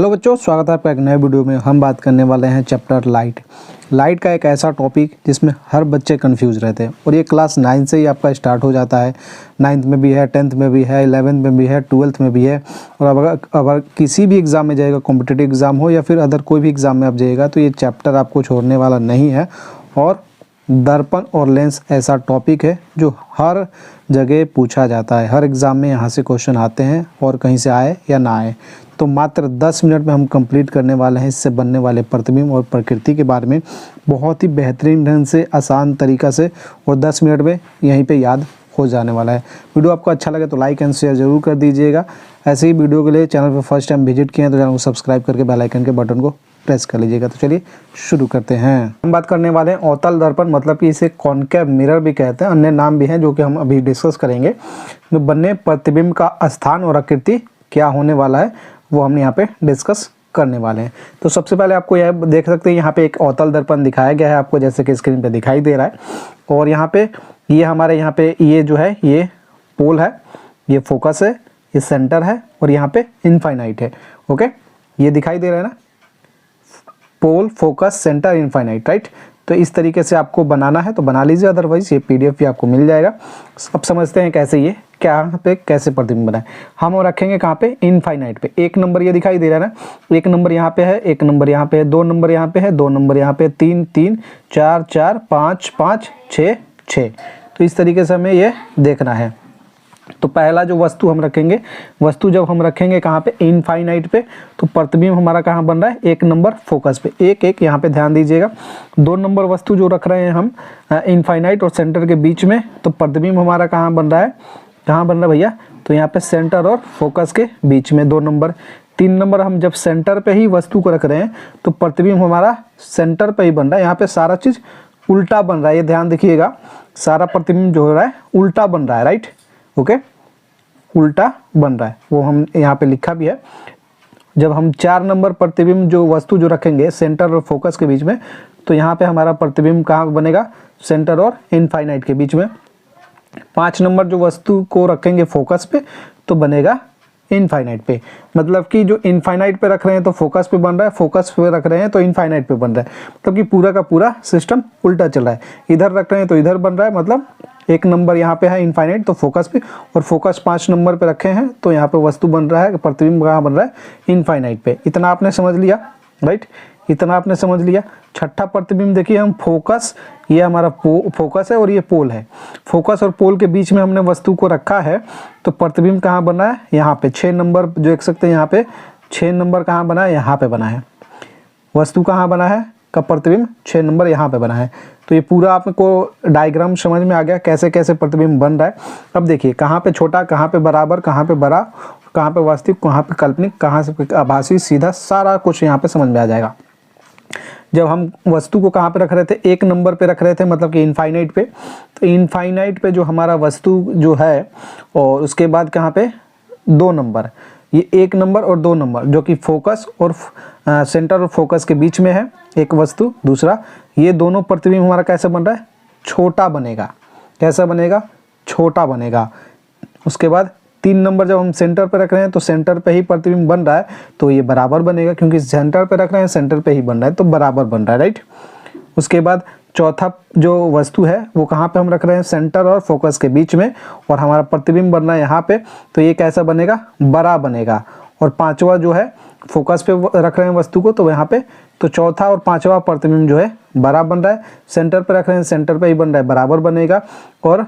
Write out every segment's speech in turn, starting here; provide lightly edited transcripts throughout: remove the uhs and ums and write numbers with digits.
Hello बच्चों, स्वागत है आपका एक नए वीडियो में। हम बात करने वाले हैं चैप्टर लाइट का एक ऐसा टॉपिक जिसमें हर बच्चे कंफ्यूज रहते हैं और ये क्लास 9 से ही आपका स्टार्ट हो जाता है। 9th में भी है, 10th में भी है, 11th में भी है, 12th में भी है। और अगर किसी भी एग्ज़ाम में जाएगा, कॉम्पिटिटिव एग्ज़ाम हो या फिर अदर कोई भी एग्ज़ाम में आप जाइएगा, तो ये चैप्टर आपको छोड़ने वाला नहीं है। और दर्पण और लेंस ऐसा टॉपिक है जो हर जगह पूछा जाता है, हर एग्ज़ाम में यहाँ से क्वेश्चन आते हैं, और कहीं से आए या ना आए। तो मात्र 10 मिनट में हम कंप्लीट करने वाले हैं इससे बनने वाले प्रतिबिंब और प्रकृति के बारे में बहुत ही बेहतरीन ढंग से, आसान तरीक़ा से, और 10 मिनट में यहीं पे याद हो जाने वाला है। वीडियो आपको अच्छा लगे तो लाइक एंड शेयर ज़रूर कर दीजिएगा। ऐसे ही वीडियो के लिए चैनल पर फर्स्ट टाइम विजिट किए हैं तो चैनल को सब्सक्राइब करके बेल आइकन के बटन को प्रेस कर लीजिएगा। तो चलिए शुरू करते हैं। हम बात करने वाले हैं अवतल दर्पण, मतलब कि इसे कॉनकेव मिरर भी कहते हैं, अन्य नाम भी हैं जो कि हम अभी डिस्कस करेंगे। बनने प्रतिबिंब का स्थान और आकृति क्या होने वाला है वो हम यहाँ पे डिस्कस करने वाले हैं। तो सबसे पहले आपको यह देख सकते हैं, यहाँ पे एक अवतल दर्पण दिखाया गया है आपको, जैसे कि स्क्रीन पे दिखाई दे रहा है। और यहाँ पे ये हमारे यहाँ पे ये जो है ये पोल है, ये फोकस है, ये सेंटर है, और यहाँ पे इनफाइनाइट है। ओके, ये दिखाई दे रहा है ना, पोल, फोकस, सेंटर, इनफाइनाइट, राइट। तो इस तरीके से आपको बनाना है तो बना लीजिए, अदरवाइज ये पीडीएफ भी आपको मिल जाएगा। अब समझते हैं कैसे ये क्या पे कैसे प्रतिबिंब बनाए। हम रखेंगे कहाँ पे, इनफाइनाइट पे। एक नंबर ये दिखाई दे रहा है ना, एक नंबर यहाँ पे है, एक नंबर यहाँ पे है, 2 नंबर यहाँ पे है, 2 नंबर यहाँ पे, 3 3, 4 4, 5 5, 6 6। तो इस तरीके से हमें ये देखना है। तो पहला जो वस्तु हम रखेंगे, वस्तु जब हम रखेंगे कहाँ पे, इनफाइनाइट पे, तो प्रतिबिंब हमारा कहाँ बन रहा है, 1 नंबर फोकस पे। एक एक यहाँ पे ध्यान दीजिएगा। 2 नंबर वस्तु जो रख रहे हैं हम इनफाइनाइट और सेंटर के बीच में, तो प्रतिबिंब हमारा कहाँ बन रहा है, कहाँ बन रहा है भैया, तो यहाँ पे सेंटर और फोकस के बीच में 2 नंबर। 3 नंबर हम जब सेंटर पे ही वस्तु को रख रहे हैं तो प्रतिबिंब हमारा सेंटर पे ही बन रहा है। यहाँ पे सारा चीज़ उल्टा बन रहा है, ये ध्यान देखिएगा, सारा प्रतिबिंब जो हो रहा है उल्टा बन रहा है, राइट। ओके, उल्टा बन रहा है, वो हम यहाँ पे लिखा भी है। जब हम 4 नंबर प्रतिबिंब जो वस्तु जो रखेंगे सेंटर और फोकस के बीच में, तो यहाँ पे हमारा प्रतिबिंब कहाँ बनेगा, सेंटर और इनफाइनाइट के बीच में। 5 नंबर जो वस्तु को रखेंगे फोकस पे तो बनेगा इनफाइनाइट पे। मतलब कि जो इनफाइनाइट पे रख रहे हैं तो फोकस पे बन रहा है, फोकस पे रख रहे हैं तो इनफाइनाइट पे बन रहा है। मतलब कि पूरा का पूरा सिस्टम उल्टा चल रहा है। इधर रख रहे हैं तो इधर बन रहा है, मतलब 1 नंबर यहाँ पे है इनफाइनाइट तो फोकस पे, और फोकस 5 नंबर पे रखे हैं तो यहाँ पे वस्तु बन रहा है, प्रतिबिंब कहाँ बन रहा है, इनफाइनाइट पे। इतना आपने समझ लिया, राइट, इतना आपने समझ लिया। छठा प्रतिबिंब देखिए, हम फोकस, ये हमारा फोकस है और ये पोल है। फोकस और पोल के बीच में हमने वस्तु को रखा है तो प्रतिबिंब कहाँ बना है, यहाँ पे 6 नंबर जो देख सकते हैं, यहाँ पे 6 नंबर कहाँ बना है, यहाँ पे बना है। वस्तु कहाँ बना है का प्रतिबिंब 6 नंबर यहाँ पे बना है। तो ये पूरा आपको डायग्राम समझ में आ गया कैसे कैसे प्रतिबिंब बन रहा है। अब देखिए कहाँ पे छोटा, कहाँ पे बराबर, कहाँ पे बड़ा, कहाँ पे वास्तविक, कहाँ पे काल्पनिक, कहाँ से आभासी, सीधा, सारा कुछ यहाँ पे समझ में आ जाएगा। जब हम वस्तु को कहाँ पे रख रहे थे, 1 नंबर पे रख रहे थे, मतलब कि इनफाइनाइट पे। तो इनफाइनाइट पे जो हमारा वस्तु जो है, और उसके बाद कहाँ पे 2 नंबर, ये 1 नंबर और 2 नंबर जो कि फोकस और सेंटर और फोकस के बीच में है एक वस्तु। दूसरा, ये दोनों प्रतिबिंब हमारा कैसे बन रहा है, छोटा बनेगा। कैसा बनेगा, छोटा बनेगा। उसके बाद 3 नंबर जब हम सेंटर पे रख रहे हैं तो सेंटर पे ही प्रतिबिंब बन रहा है तो ये बराबर बनेगा, क्योंकि सेंटर पे रख रहे हैं, सेंटर पे ही बन रहा है तो बराबर बन रहा है, राइट। उसके बाद चौथा जो वस्तु है वो कहाँ पे हम रख रहे हैं, सेंटर और फोकस के बीच में, और हमारा प्रतिबिंब बन रहा है यहाँ पे, तो ये कैसा बनेगा, बड़ा बनेगा। और 5वां जो है फोकस पे रख रहे हैं वस्तु को तो यहाँ पे, तो चौथा और 5वां प्रतिबिंब जो है बड़ा बन रहा है। सेंटर पे रख रहे हैं, सेंटर पे ही बन रहा है, बराबर बनेगा। और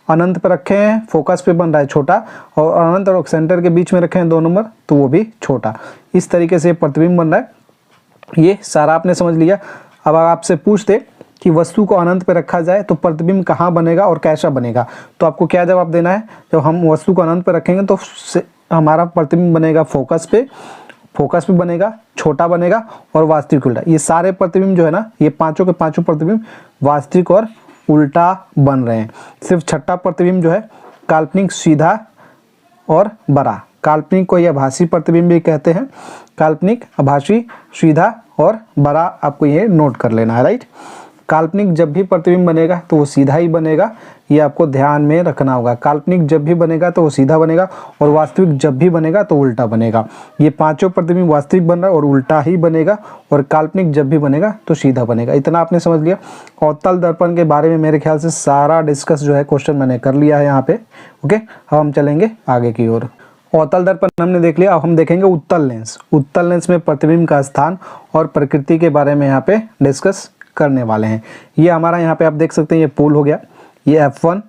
अनंत पे रखे हैं, फोकस पे बन रहा है छोटा, और अनंत और सेंटर के बीच में रखे हैं 2 नंबर तो वो भी छोटा। इस तरीके से प्रतिबिंब बन रहा है। ये सारा आपने समझ लिया। अब आपसे पूछते कि वस्तु को अनंत पे रखा जाए तो प्रतिबिंब कहाँ बनेगा और कैसा बनेगा, तो आपको क्या जवाब देना है। जब हम वस्तु को अनंत पे रखेंगे तो हमारा प्रतिबिंब बनेगा फोकस पे बनेगा, छोटा बनेगा और वास्तविक उल्टा। ये सारे प्रतिबिंब जो है ना, ये पांचों के पांचों प्रतिबिंब वास्तविक और उल्टा बन रहे हैं। सिर्फ छठा प्रतिबिंब जो है काल्पनिक, सीधा और बड़ा। काल्पनिक को ये आभासी प्रतिबिंब भी कहते हैं। काल्पनिक, आभासी, सीधा और बड़ा, आपको ये नोट कर लेना है, राइट। काल्पनिक जब भी प्रतिबिंब बनेगा तो वो सीधा ही बनेगा, ये आपको ध्यान में रखना होगा। काल्पनिक जब भी बनेगा तो वो सीधा बनेगा और वास्तविक जब भी बनेगा तो उल्टा बनेगा। ये पांचों प्रतिबिंब वास्तविक बन रहा है और उल्टा ही बनेगा, और काल्पनिक जब भी बनेगा तो सीधा बनेगा। इतना आपने समझ लिया। अवतल दर्पण के बारे में मेरे ख्याल से सारा डिस्कस जो है क्वेश्चन मैंने कर लिया है यहाँ पे। ओके, अब हम चलेंगे आगे की ओर। अवतल दर्पण हमने देख लिया, अब हम देखेंगे उत्तल लेंस। उत्तल लेंस में प्रतिबिंब का स्थान और प्रकृति के बारे में यहाँ पे डिस्कस करने वाले हैं। ये हमारा यहाँ पे आप देख सकते हैं, ये पोल हो गया, ये F1,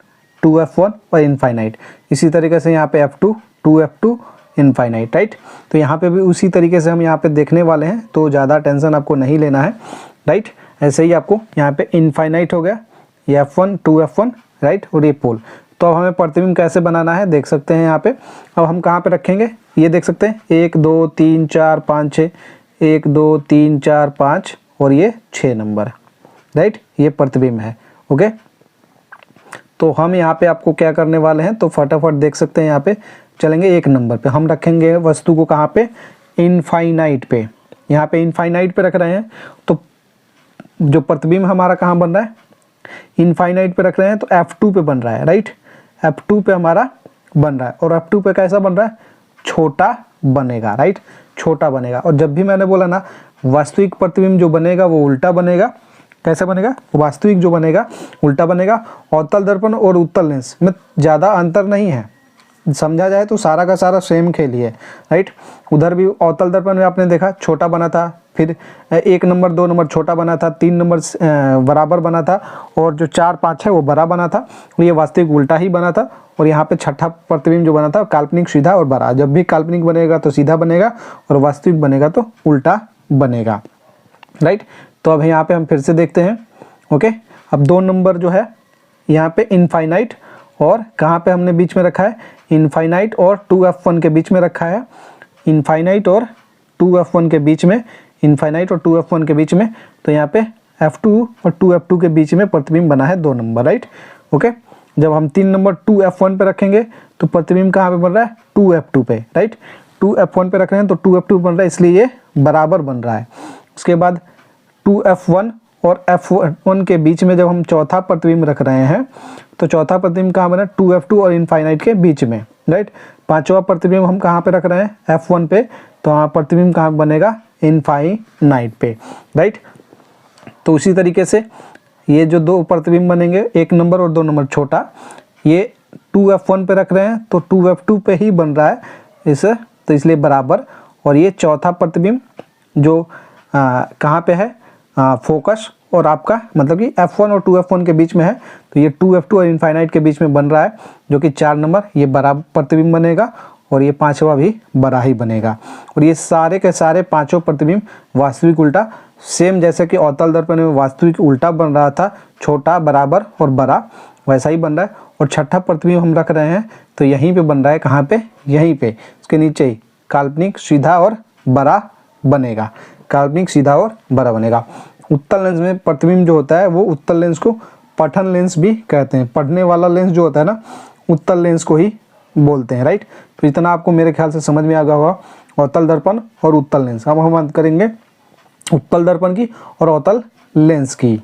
2F1 और इनफाइनाइट। इसी तरीके से यहाँ पे F2, 2F2 इनफाइनाइट, राइट। तो यहाँ पे भी उसी तरीके से हम यहाँ पे देखने वाले हैं, तो ज़्यादा टेंशन आपको नहीं लेना है, राइट। ऐसे ही आपको यहाँ पे इनफाइनाइट हो गया, ये F1, 2F1, राइट, और ये पोल। तो अब हमें प्रतिबिंब कैसे बनाना है देख सकते हैं यहाँ पे। अब हम कहाँ पे रखेंगे ये देख सकते हैं, 1 2 3 4 5 6, 1 2 3 4 5 और ये 6 नंबर, राइट, ये प्रतिबिंब है। ओके, तो हम यहाँ पे आपको क्या करने वाले हैं, तो फटाफट देख सकते हैं यहाँ पे चलेंगे। 1 नंबर पे हम रखेंगे वस्तु को, कहाँ पे, इनफाइनाइट पे। यहाँ पे इनफाइनाइट पे रख रहे हैं, तो जो प्रतिबिंब हमारा कहाँ बन रहा है, इनफाइनाइट पे रख रहे हैं, तो F2 पे बन रहा है, राइट। F2 पे हमारा बन रहा है, और F2 पे कैसा बन रहा है, छोटा बनेगा, राइट, छोटा बनेगा। और जब भी मैंने बोला ना वास्तविक प्रतिबिंब जो बनेगा वो उल्टा बनेगा। कैसे बनेगा, वास्तविक जो बनेगा उल्टा बनेगा। अवतल दर्पण और उत्तल लेंस में ज़्यादा अंतर नहीं है, समझा जाए तो सारा का सारा सेम खेल ही है, राइट। उधर भी अवतल दर्पण में आपने देखा छोटा बना था, फिर 1 नंबर 2 नंबर छोटा बना था, 3 नंबर बराबर बना था, और जो 4 5 है वो बड़ा बना था। ये वास्तविक उल्टा ही बना था। और यहाँ पे छठा प्रतिबिंब जो बना था काल्पनिक सीधा और बड़ा। जब भी काल्पनिक बनेगा तो सीधा बनेगा और वास्तविक बनेगा तो उल्टा बनेगा, राइट। तो अब यहाँ पे हम फिर से देखते हैं। ओके, अब 2 नंबर जो है यहाँ पे इनफाइनाइट, और कहाँ पे हमने बीच में रखा है, इनफाइनाइट और 2F1 के बीच में रखा है। इनफाइनाइट और 2F1 के बीच में, इनफाइनाइट और 2F1 के बीच में, तो यहाँ पे F2 और 2F2 के बीच में प्रतिबिंब बना है 2 नंबर, राइट। ओके, जब हम 3 नंबर 2F1 पे रखेंगे तो प्रतिबिंब कहाँ पे बन रहा है, 2F2 पे, राइट। 2F1 पे रख रहे हैं तो 2F2 बन रहा है, इसलिए ये बराबर बन रहा है। उसके बाद 2F1 और F1 के बीच में जब हम चौथा प्रतिबिंब रख रहे हैं तो चौथा प्रतिबिंब कहाँ बना, 2F2 और इनफाइनाइट के बीच में, राइट। पांचवा प्रतिबिंब हम कहाँ पे रख रहे हैं, F1 पे, तो वहाँ प्रतिबिंब कहाँ बनेगा, इनफाइनाइट पे, राइट। तो उसी तरीके से ये जो 2 प्रतिबिंब बनेंगे, 1 नंबर और 2 नंबर छोटा, ये 2F1 पे रख रहे हैं तो 2F2 पे ही बन रहा है इस, तो इसलिए बराबर। और ये चौथा प्रतिबिंब जो कहाँ पे है, फोकस और आपका मतलब कि F1 और 2F1 के बीच में है, तो ये 2F2 और इनफाइनाइट के बीच में बन रहा है, जो कि 4 नंबर, ये बराबर प्रतिबिंब बनेगा, और ये पांचवा भी बड़ा ही बनेगा। और ये सारे के सारे पांचों प्रतिबिंब वास्तविक उल्टा, सेम जैसे कि अवतल दर्पण में वास्तविक उल्टा बन रहा था, छोटा बराबर और बड़ा, वैसा ही बन रहा है। और छठा प्रतिबिंब हम रख रहे हैं तो यहीं पे बन रहा है, कहाँ पे, यहीं पे, उसके नीचे ही काल्पनिक सीधा और बड़ा बनेगा, काल्पनिक सीधा और बड़ा बनेगा। उत्तल लेंस में प्रतिबिंब जो होता है वो उत्तल लेंस को पठन लेंस भी कहते हैं। पढ़ने वाला लेंस जो होता है ना, उत्तल लेंस को ही बोलते हैं, राइट। तो इतना आपको मेरे ख्याल से समझ में आ गया होगा अवतल दर्पण और उत्तल लेंस। अब हम बात करेंगे उत्तल दर्पण की और अवतल लेंस की।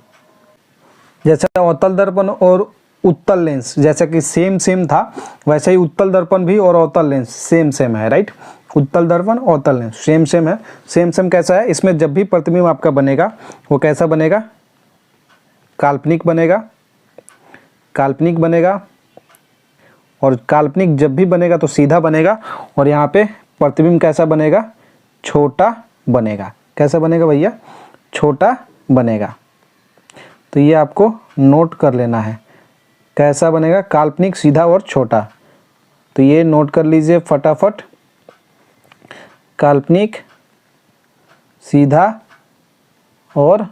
जैसे अवतल दर्पण और उत्तल लेंस जैसे कि सेम था, वैसे ही उत्तल दर्पण भी और अवतल लेंस सेम है, राइट। उत्तल दर्पण अवतल लेंस सेम है। सेम कैसा है, इसमें जब भी प्रतिबिंब आपका बनेगा वो कैसा बनेगा, काल्पनिक बनेगा, काल्पनिक बनेगा, और काल्पनिक जब भी बनेगा तो सीधा बनेगा। और यहाँ पे प्रतिबिंब कैसा बनेगा, छोटा बनेगा। कैसा बनेगा भैया, छोटा बनेगा। तो ये आपको नोट कर लेना है, कैसा बनेगा, काल्पनिक सीधा और छोटा। तो ये नोट कर लीजिए फटाफट, काल्पनिक सीधा और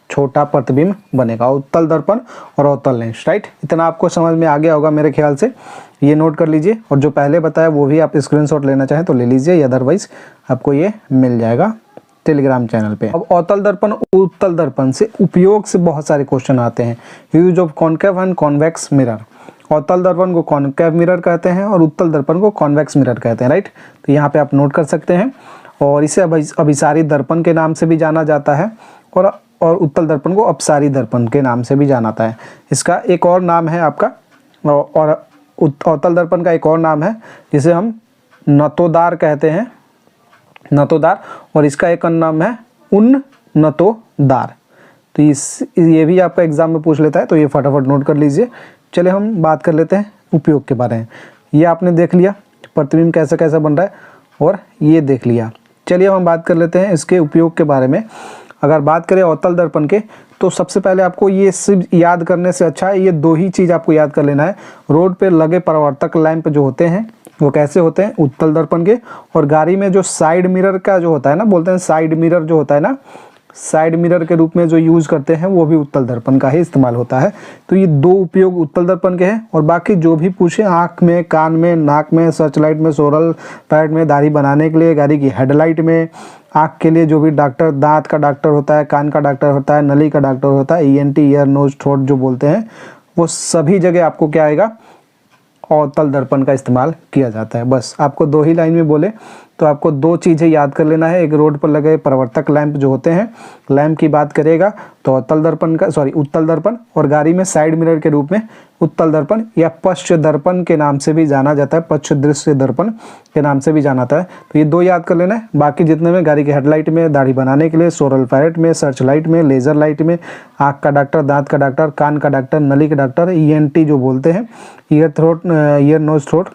छोटा प्रतिबिंब बनेगा, उत्तल दर्पण और अवतल लेंस, राइट। इतना आपको समझ में आ गया होगा मेरे ख्याल से, ये नोट कर लीजिए। और जो पहले बताया वो भी आप स्क्रीनशॉट लेना चाहें तो ले लीजिए, अदरवाइज आपको ये मिल जाएगा टेलीग्राम चैनल पे। अब अवतल दर्पण उत्तल दर्पण से उपयोग से बहुत सारे क्वेश्चन आते हैं। Use of concave and convex mirror. अवतल दर्पण को कॉन्केव मिरर कहते हैं और उत्तल दर्पण को कॉन्वेक्स मिरर कहते हैं, राइट। तो यहाँ पे आप नोट कर सकते हैं। और इसे अभिसारी दर्पण के नाम से भी जाना जाता है। और और उत्तल दर्पण को अपसारी दर्पण के नाम से भी जाना जाता है। इसका एक और नाम है आपका, और अवतल दर्पण का एक और नाम है जिसे हम नतोदार कहते हैं, नतोदार, और इसका एक अन्य नाम है उन्नतोदार। तो ये भी आपका एग्जाम में पूछ लेता है, तो ये फटाफट नोट कर लीजिए। चलिए हम बात कर लेते हैं उपयोग के बारे में। ये आपने देख लिया प्रतिबिंब कैसा कैसा बन रहा है, और ये देख लिया। चलिए हम बात कर लेते हैं इसके उपयोग के बारे में। अगर बात करें अवतल दर्पण के, तो सबसे पहले आपको ये सिर्फ याद करने से अच्छा है ये दो ही चीज़ आपको याद कर लेना है। रोड पे लगे परावर्तक लैंप जो होते हैं वो कैसे होते हैं, उत्तल दर्पण के। और गाड़ी में जो साइड मिरर का जो होता है ना, बोलते हैं साइड मिरर जो होता है ना, साइड मिरर के रूप में जो यूज़ करते हैं वो भी उत्तल दर्पण का ही इस्तेमाल होता है। तो ये दो उपयोग उत्तल दर्पण के हैं। और बाकी जो भी पूछे, आँख में, कान में, नाक में, सर्च लाइट में, सोरल पैड में, दाढ़ी बनाने के लिए, गाड़ी की हेडलाइट में, आँख के लिए जो भी डॉक्टर, दांत का डॉक्टर होता है, कान का डॉक्टर होता है, नली का डॉक्टर होता है, ENT ईयर नोज थ्रोट जो बोलते हैं, वो सभी जगह आपको क्या आएगा, अवतल दर्पण का इस्तेमाल किया जाता है। बस आपको दो ही लाइन में बोले तो आपको दो चीज़ें याद कर लेना है। एक रोड पर लगे परावर्तक लैंप जो होते हैं, लैंप की बात करेगा तो अवतल दर्पण का, उत्तल दर्पण, और गाड़ी में साइड मिरर के रूप में उत्तल दर्पण या पश्च दर्पण के नाम से भी जाना जाता है, पश्च दृश्य दर्पण के नाम से भी जाना जाता है। तो ये दो याद कर लेना है। बाकी जितने में गाड़ी की हेडलाइट में, दाढ़ी बनाने के लिए, सोरल पैरेट में, सर्च लाइट में, लेज़र लाइट में, आँख का डॉक्टर, दांत का डॉक्टर, कान का डॉक्टर, नली का डॉक्टर, ENT जो बोलते हैं, ईयर नोज थ्रोट,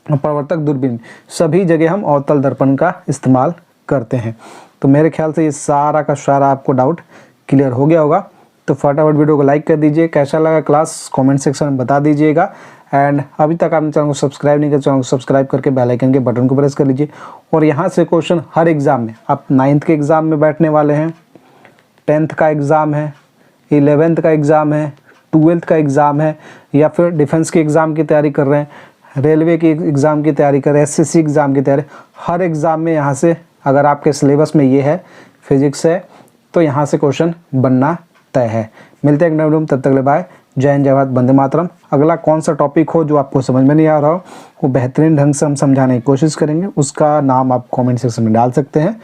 परावर्तक दूरबीन, सभी जगह हम अवतल दर्पण का इस्तेमाल करते हैं। तो मेरे ख्याल से ये सारा का सारा आपको डाउट क्लियर हो गया होगा। तो फटाफट वीडियो को लाइक कर दीजिए। कैसा लगा क्लास कमेंट सेक्शन में बता दीजिएगा। एंड अभी तक आपने चैनल को सब्सक्राइब नहीं किया, चैनल को सब्सक्राइब करके बेल आइकन के बटन को प्रेस कर लीजिए। और यहाँ से क्वेश्चन हर एग्ज़ाम में, आप 9th के एग्ज़ाम में बैठने वाले हैं, 10th का एग्ज़ाम है, 11th का एग्ज़ाम है, 12th का एग्ज़ाम है, या फिर डिफेंस के एग्ज़ाम की तैयारी कर रहे हैं, रेलवे के एग्ज़ाम की तैयारी कर रहे हैं, SSC एग्ज़ाम की तैयारी, हर एग्ज़ाम में यहाँ से अगर आपके सिलेबस में ये है, फिजिक्स है, तो यहाँ से क्वेश्चन बनना तय है। मिलते हैं एक नए वीडियो में, तब तक ले बाय। जय हिंद, जय भारत, वंदे मातरम। अगला कौन सा टॉपिक हो जो आपको समझ में नहीं आ रहा हो, वो बेहतरीन ढंग से हम समझाने की कोशिश करेंगे। उसका नाम आप कमेंट सेक्शन में डाल सकते हैं।